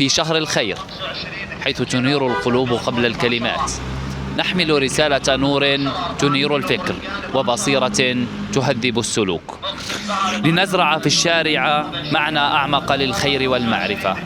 في شهر الخير حيث تنير القلوب قبل الكلمات. نحمل رسالة نور تنير الفكر وبصيرة تهذب السلوك، لنزرع في الشارع معنى أعمق للخير والمعرفة.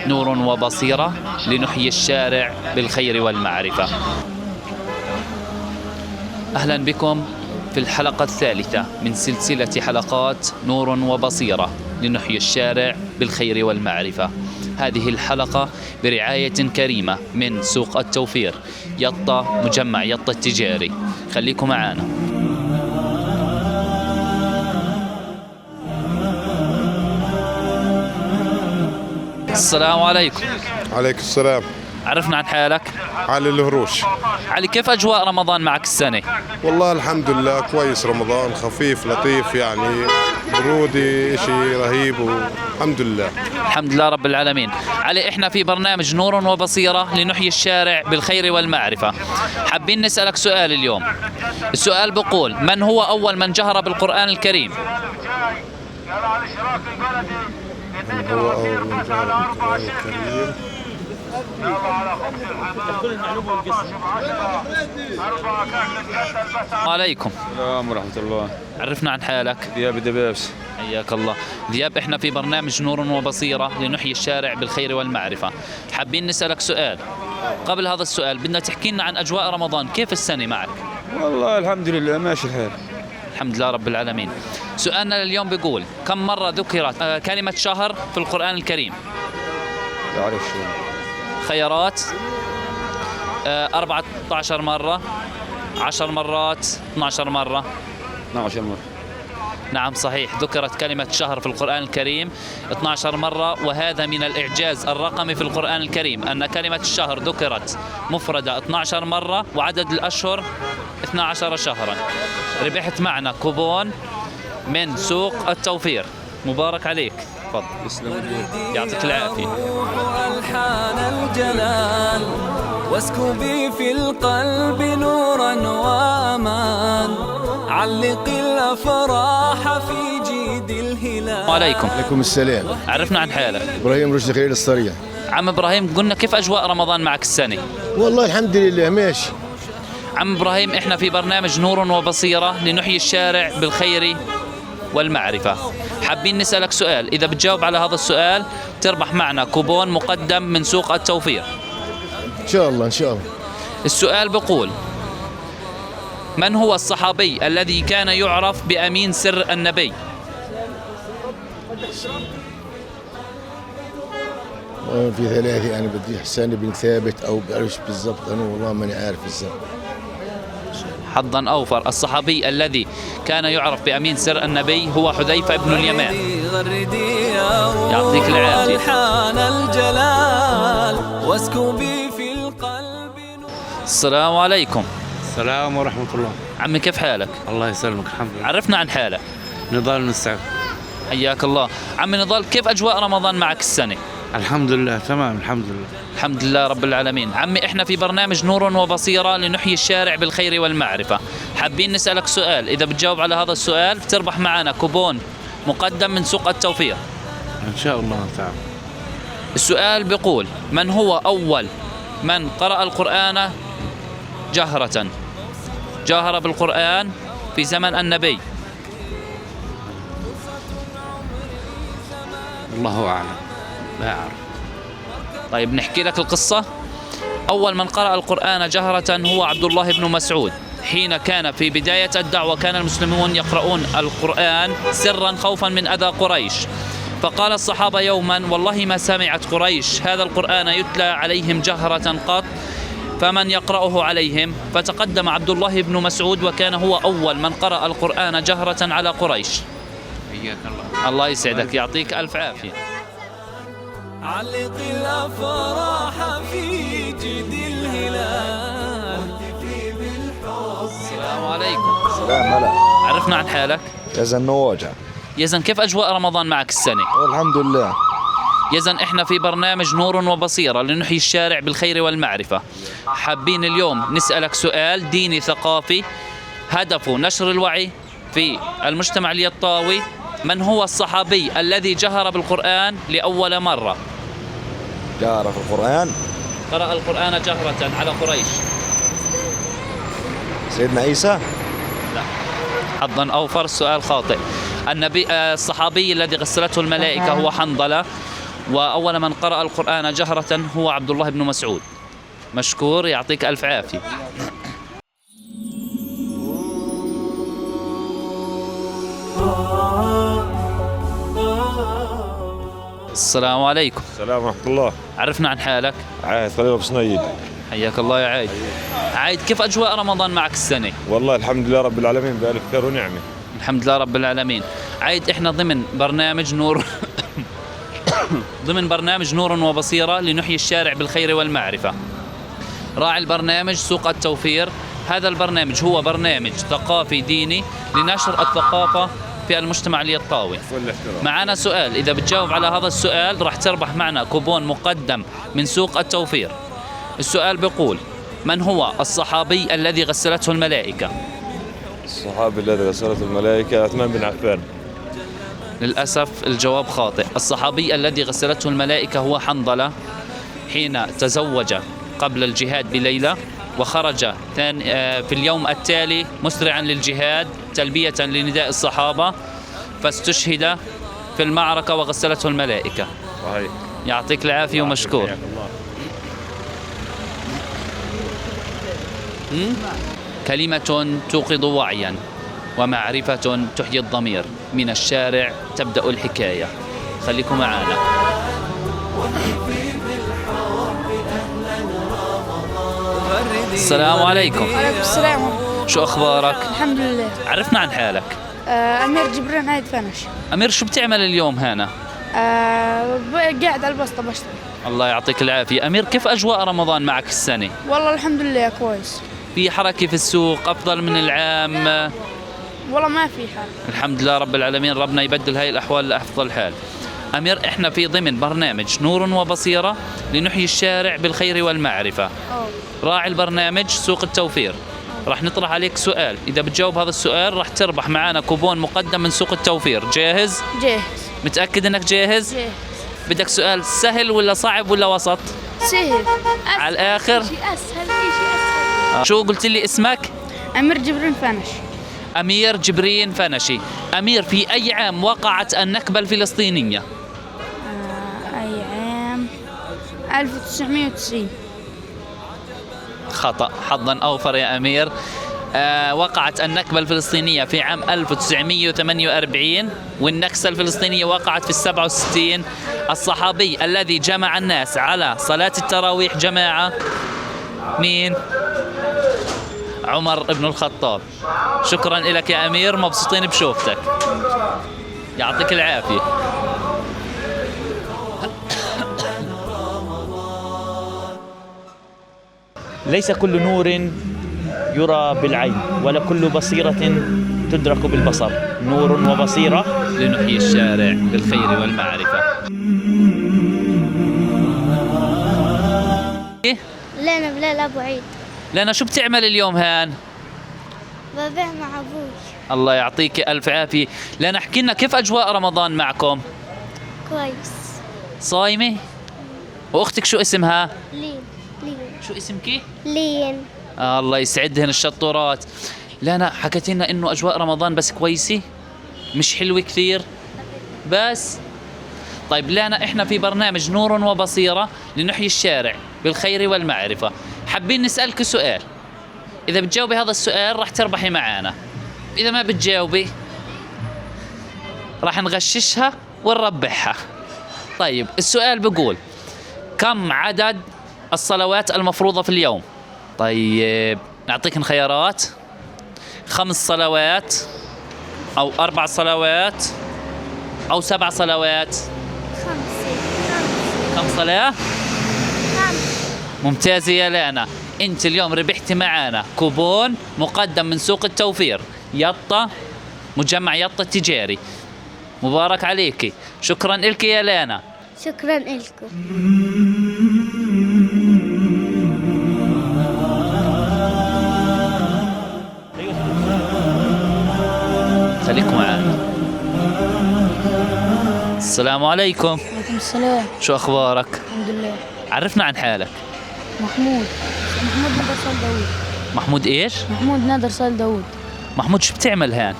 نور وبصيرة لنحيي الشارع بالخير والمعرفة. أهلا بكم في الحلقة الثالثة من سلسلة حلقات نور وبصيرة لنحيي الشارع بالخير والمعرفة. هذه الحلقة برعاية كريمة من سوق التوفير يطا، مجمع يطا التجاري. خليكم معانا. السلام عليكم. عليك السلام. عرفنا عن حالك. علي الهروش. علي، كيف أجواء رمضان معك السنة؟ والله الحمد لله كويس، رمضان خفيف لطيف، يعني برودي اشي رهيب والحمد لله. الحمد لله رب العالمين. علي، احنا في برنامج نور وبصيرة لنحيي الشارع بالخير والمعرفة. حابين نسألك سؤال اليوم. السؤال بقول: من هو أول من جهر بالقرآن الكريم؟ هو أول من جاء بالقرآن الكريم. عليكم السلام ورحمة الله. عرفنا عن حالك. دياب دبابس. حياك الله. دياب، احنا في برنامج نور وبصيرة لنحيي الشارع بالخير والمعرفة. حابين نسألك سؤال. قبل هذا السؤال بدنا تحكي لنا عن أجواء رمضان، كيف السنة معك؟ والله الحمد لله ماشي الحال. الحمد لله رب العالمين. سؤالنا لليوم بيقول: كم مرة ذكرت كلمة شهر في القرآن الكريم؟ بعرف شو. خيارات: 14 مرة، 10 مرات، 12 مرة. 12 مرة. نعم صحيح، ذكرت كلمة شهر في القرآن الكريم 12 مرة، وهذا من الإعجاز الرقمي في القرآن الكريم أن كلمة الشهر ذكرت مفردة 12 مرة وعدد الأشهر 12 شهرا. ربحت معنا كوبون من سوق التوفير. مبارك عليك. تفضل. يسلم. يعطيك العافية. ألحان الجلال واسكبي في القلب نورا وأمان، علق الأفراح في جيد الهلال. وعليكم. عليكم السلام. عرفنا عن حالك. ابراهيم رشدي خليل الصريح. عم إبراهيم، قلنا كيف أجواء رمضان معك السنة؟ والله الحمد لله ماشي. عم إبراهيم، إحنا في برنامج نور وبصيرة لنحيي الشارع بالخير والمعرفة. حابين نسألك سؤال، إذا بتجاوب على هذا السؤال تربح معنا كوبون مقدم من سوق التوفير. ان شاء الله ان شاء الله. السؤال بقول: من هو الصحابي الذي كان يعرف بأمين سر النبي؟ في ثلاثة، أنا بدي حسان بن ثابت أو بعرفش بالضبط، أنا والله ماني عارف بالضبط. حظا أوفر. الصحابي الذي كان يعرف بأمين سر النبي هو حذيفة بن اليمان. يعطيك العافية. ألحان الجلال واسكبي في القلب. السلام عليكم. السلام ورحمة الله. عمي، كيف حالك؟ الله يسلمك. الحمد لله. عرفنا عن حالك. نضال نستعد. حياك الله. عمي نضال، كيف أجواء رمضان معك السنة؟ الحمد لله تمام الحمد لله. الحمد لله رب العالمين. عمي، احنا في برنامج نور وبصيرة لنحيي الشارع بالخير والمعرفة. حابين نسألك سؤال، إذا بتجاوب على هذا السؤال تربح معنا كوبون مقدم من سوق التوفير. إن شاء الله تعالى. السؤال بيقول: من هو أول من قرأ القرآن جهرة؟ جاهر بالقرآن في زمن النبي. الله أعلم، لا أعرف. طيب نحكي لك القصة. أول من قرأ القرآن جهرة هو عبد الله بن مسعود. حين كان في بداية الدعوة كان المسلمون يقرؤون القرآن سرا خوفا من أذى قريش، فقال الصحابة يوما: والله ما سمعت قريش هذا القرآن يتلى عليهم جهرة قط، فمن يقرأه عليهم؟ فتقدم عبد الله بن مسعود وكان هو أول من قرأ القرآن جهرة على قريش. حياك الله. الله يسعدك، يعطيك ألف عافية. علق الأفراح في جيد الهلال. السلام عليكم. سلام هلا. عرفنا عن حالك. يزن نواجع. يزن، كيف أجواء رمضان معك السنة؟ والحمد لله. يزن، احنا في برنامج نور وبصيرة لنحيي الشارع بالخير والمعرفة. حابين اليوم نسألك سؤال ديني ثقافي هدفه نشر الوعي في المجتمع اليطاوي. من هو الصحابي الذي جهر بالقرآن لأول مرة؟ جار في القرآن. قرأ القرآن جهرة على قريش. سيدنا عيسى. لا، حظا أوفر، السؤال خاطئ. الصحابي الذي غسلته الملائكة هو حنظلة، وأول من قرأ القرآن جهرة هو عبد الله بن مسعود. مشكور، يعطيك ألف عافية. السلام عليكم. السلام ورحمة الله. عرفنا عن حالك. عايد خليل أبو سنيد. حياك الله يا عايد. عايد، كيف أجواء رمضان معك السنة؟ والله الحمد لله رب العالمين بألف خير ونعمة. الحمد لله رب العالمين. عايد، احنا ضمن برنامج نور ضمن برنامج نور وبصيرة لنحيي الشارع بالخير والمعرفة. راعي البرنامج سوق التوفير. هذا البرنامج هو برنامج ثقافي ديني لنشر الثقافة في المجتمع اليطاوي. معنا سؤال، إذا بتجاوب على هذا السؤال راح تربح معنا كوبون مقدم من سوق التوفير. السؤال بيقول: من هو الصحابي الذي غسلته الملائكة؟ الصحابي الذي غسلته الملائكة عثمان بن عفان. للأسف الجواب خاطئ. الصحابي الذي غسلته الملائكة هو حنظلة، حين تزوج قبل الجهاد بليلة وخرج في اليوم التالي مسرعا للجهاد تلبية لنداء الصحابة، فاستشهد في المعركة وغسلته الملائكة. صحيح. يعطيك العافية ومشكور. كلمة توقظ وعيا ومعرفة تحيي الضمير، من الشارع تبدأ الحكاية. خليكم معانا. السلام عليكم. وعليكم السلام. شو أخبارك؟ الحمد لله. عرفنا عن حالك. أمير جبران عايد فنش. أمير، شو بتعمل اليوم هنا؟ قاعد على البسطة بشتغل. الله يعطيك العافية. أمير، كيف أجواء رمضان معك السنة؟ والله الحمد لله كويس. في حركة في السوق أفضل من العام؟ والله ما في حال. الحمد لله رب العالمين، ربنا يبدل هاي الأحوال لأفضل حال. أمير، إحنا في ضمن برنامج نور وبصيرة لنحيي الشارع بالخير والمعرفة. راعي البرنامج سوق التوفير. راح نطرح عليك سؤال، إذا بتجاوب هذا السؤال راح تربح معنا كوبون مقدم من سوق التوفير. جاهز؟ جاهز. متأكد إنك جاهز؟ جاهز. بدك سؤال سهل ولا صعب ولا وسط؟ سهل. على الآخر؟ شيء أسهل، شيء أسهل. شو قلت لي اسمك؟ أمير جبران فنش. أمير جبرين فنشي. أمير، في أي عام وقعت النكبة الفلسطينية؟ أي عام؟ 1990. خطأ، حظا أوفر يا أمير. وقعت النكبة الفلسطينية في عام 1948، والنكسة الفلسطينية وقعت في 67. الصحابي الذي جمع الناس على صلاة التراويح جماعة مين؟ عمر بن الخطاب. شكرا لك يا أمير، مبسوطين بشوفتك. يعطيك العافية. ليس كل نور يرى بالعين ولا كل بصيرة تدرك بالبصر. نور وبصيرة لنحيي الشارع بالخير والمعرفة. لنا بلال أبو عيد. لنا، شو بتعمل اليوم هان؟ ببيع مع أبوي. الله يعطيك ألف عافية. لنا، احكي لنا كيف أجواء رمضان معكم؟ كويس. صايمة؟ وأختك شو اسمها؟ لين. شو اسمك؟ لين. الله يسعدهن الشطورات. لنا، حكت لنا إنه أجواء رمضان بس كويسة، مش حلوة كثير بس. طيب لنا، إحنا في برنامج نور وبصيرة لنحيي الشارع بالخير والمعرفة. حابين نسألك سؤال، إذا بتجاوبي هذا السؤال راح تربحي معانا، إذا ما بتجاوبي راح نغششها ونربحها. طيب السؤال بيقول: كم عدد الصلوات المفروضة في اليوم؟ طيب نعطيك خيارات: 5 صلوات أو 4 صلوات أو 7 صلوات. 5. كم صلاة؟ 5. ممتازة يا لانا، أنت اليوم ربحتي معانا كوبون مقدم من سوق التوفير يطا، مجمع يطا التجاري. مبارك عليكي. شكرا لك يا لانا. شكرا لكم. خليكم معنا. السلام عليكم. وعليكم السلام. شو أخبارك؟ الحمد لله. عرفنا عن حالك. محمود نادر صال داوود. محمود ايش؟ محمود نادر صال داوود. محمود شو بتعمل هان؟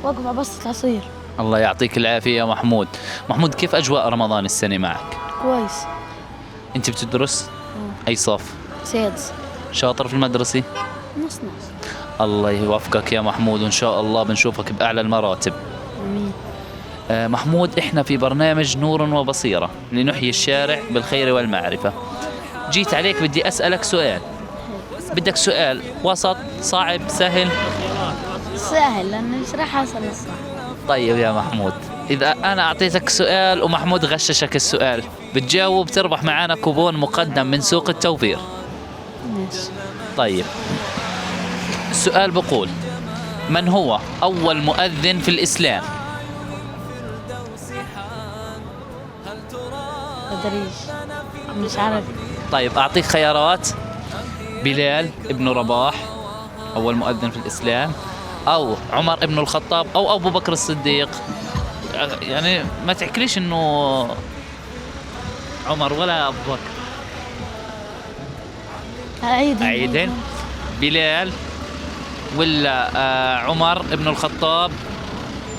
واقف على بسطة عصير. الله يعطيك العافية يا محمود. محمود كيف أجواء رمضان السنة معك؟ كويس. أنت بتدرس؟ أي صف؟ سادس. شاطر في المدرسة؟ نص. الله يوفقك يا محمود، وإن شاء الله بنشوفك بأعلى المراتب. آمين. محمود، إحنا في برنامج نور وبصيرة لنحيي الشارع بالخير والمعرفة. جيت عليك بدي أسألك سؤال. بدك سؤال وسط، صعب، سهل؟ سهل لأنه مش راح أوصل للصح. طيب يا محمود، إذا أنا أعطيتك سؤال ومحمود غششك السؤال، بتجاوب تربح معانا كوبون مقدم من سوق التوفير. ماشي. طيب، السؤال بقول: من هو أول مؤذن في الإسلام؟ بدريش. مش عارف. طيب أعطيك خيارات: بلال ابن رباح أول مؤذن في الإسلام، أو عمر ابن الخطاب، أو أبو بكر الصديق. يعني ما تحكيليش إنه عمر ولا أبو بكر. أعيدين: بلال ولا عمر ابن الخطاب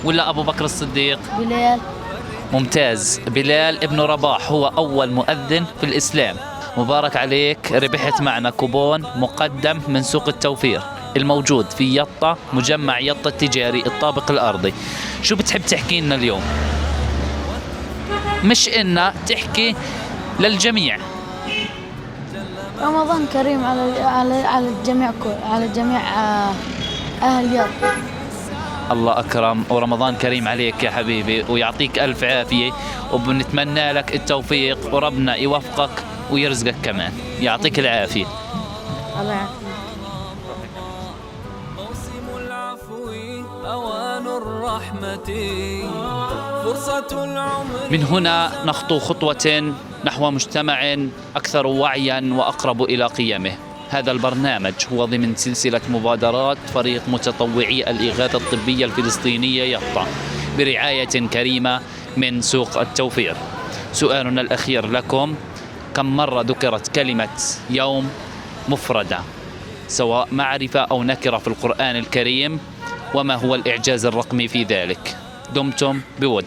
ولا أبو بكر الصديق؟ بلال. ممتاز، بلال ابن رباح هو أول مؤذن في الإسلام. مبارك عليك، ربحت معنا كوبون مقدم من سوق التوفير الموجود في يطة، مجمع يطة التجاري الطابق الأرضي. شو بتحب تحكي لنا اليوم؟ مش إنها تحكي للجميع. رمضان كريم على الجميع، على جميع أهل يطة. الله أكرم، ورمضان كريم عليك يا حبيبي، ويعطيك ألف عافية، وبنتمنى لك التوفيق وربنا يوفقك ويرزقك كمان. يعطيك العافية. الله يعافيك. موسم العفو أوان الرحمة فرصة العمر. من هنا نخطو خطوة نحو مجتمع أكثر وعيا وأقرب إلى قيمه. هذا البرنامج هو ضمن سلسلة مبادرات فريق متطوعي الإغاثة الطبية الفلسطينية يطة برعاية كريمة من سوق التوفير. سؤالنا الأخير لكم: كم مرة ذكرت كلمة يوم مفردة سواء معرفة أو نكرة في القرآن الكريم؟ وما هو الإعجاز الرقمي في ذلك؟ دمتم بود.